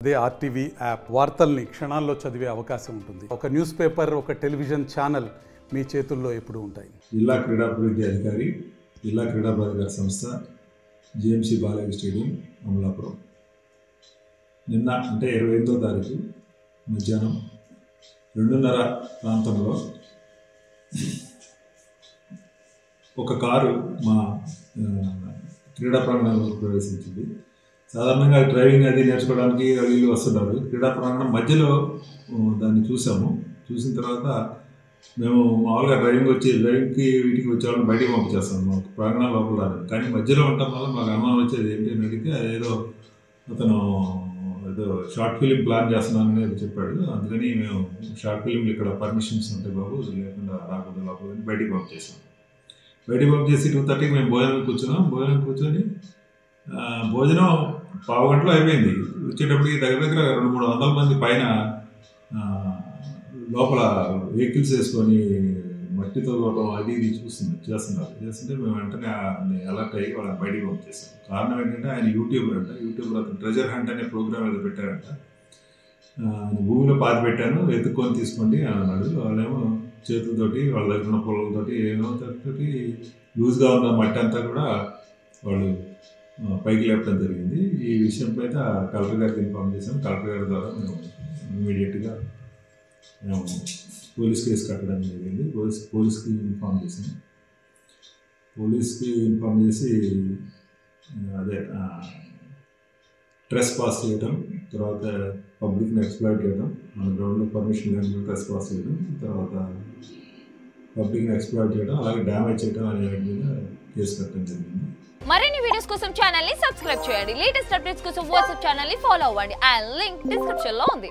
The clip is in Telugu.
అదే ఆర్టీవీ యాప్ వార్తల్ని క్షణాల్లో చదివే అవకాశం ఉంటుంది. ఒక న్యూస్ పేపర్, ఒక టెలివిజన్ ఛానల్ మీ చేతుల్లో ఎప్పుడూ ఉంటాయి. జిల్లా క్రీడాభివృద్ధి అధికారి, జిల్లా క్రీడా ప్రాధికార సంస్థ, జిఎంసి బాలయ్య స్టేడియం, అమలాపురం. నిన్న అంటే 28వ తారీఖు మధ్యాహ్నం 2:30 ప్రాంతంలో ఒక కారు మా క్రీడా ప్రాంగణంలోకి ప్రవేశించింది. సాధారణంగా డ్రైవింగ్ అది నేర్చుకోవడానికి వీళ్ళు వస్తున్నారు. క్రీడా ప్రాంగణం మధ్యలో దాన్ని చూసాము. చూసిన తర్వాత మేము మామూలుగా డ్రైవింగ్కి వీటికి వచ్చేవాళ్ళని బయటికి పంపించేస్తాం, మాకు ప్రాంగణం లోపల రాదు. కానీ మధ్యలో ఉండటం వల్ల మాకు అనుమానం వచ్చేది ఏంటి అని అడిగితే అదేదో అతను ఏదో షార్ట్ ఫిలిం ప్లాన్ చేస్తున్నానని అది చెప్పాడు. అందుకని మేము షార్ట్ ఫిలింలు ఇక్కడ పర్మిషన్స్ ఉంటాయి బాబు, లేకుండా రాకుండా లోపల బయటికి పంపించేసాం. బయటికి పంపించేసి 2:30కి మేము భోజనం కూర్చొని భోజనం పావు గంటలో అయిపోయింది. వచ్చేటప్పటికి దగ్గర 200-300 మంది పైన లోపల వెహికల్స్ వేసుకొని మట్టితో తోవడం అది ఇది చేస్తుంటే మేము వెంటనే అలర్ట్ అయ్యి వాళ్ళని బయటికి పంపించేసాం. కారణం ఏంటంటే ఆయన యూట్యూబర్ అతను ట్రెజర్ హంట్ అనే ప్రోగ్రామ్ ఏదో పెట్టారంట. భూమిలో పాతి పెట్టాను, వెతుక్కొని తీసుకోండి అని అన్నాడు. వాళ్ళేమో చేతులతోటి వాళ్ళ దగ్గర ఉన్న పొలంతోటి ఏమో తోటి లూజ్గా ఉన్న మట్టి అంతా కూడా వాళ్ళు పైకి లేపడం జరిగింది. ఈ విషయంపై కలెక్టర్ గారికి ఇన్ఫార్మ్ చేసాం. కలెక్టర్ గారి ద్వారా మేము ఇమీడియట్గా మేము పోలీస్ కేసు కట్టడం జరిగింది. పోలీస్కి ఇన్ఫార్మ్ చేసాం. పోలీస్కి ఇన్ఫార్మ్ చేసి అదే ట్రెస్ పాస్ చేయడం, తర్వాత పబ్లిక్ని ఎక్స్ప్లాయిట్ చేయడం, మన గ్రౌండ్లో పర్మిషన్ లేకుండా ట్రెస్ పాస్ చేయడం, తర్వాత పబ్లిక్ని ఎక్స్ప్లాయిట్ చేయడం, అలాగే డ్యామేజ్ చేయడం అనే వాటి మీద కేసు కట్టడం జరిగింది. మరిన్ని వీడియోస్ కోసం ఛానల్ ని సబ్స్క్రైబ్ చేయండి. లేటెస్ట్ అప్డేట్స్ కోసం వాట్సాప్ ఛానల్ ని ఫాలో అవ్వండి. అండ్ లింక్ డిస్క్రిప్షన్ లో ఉంది.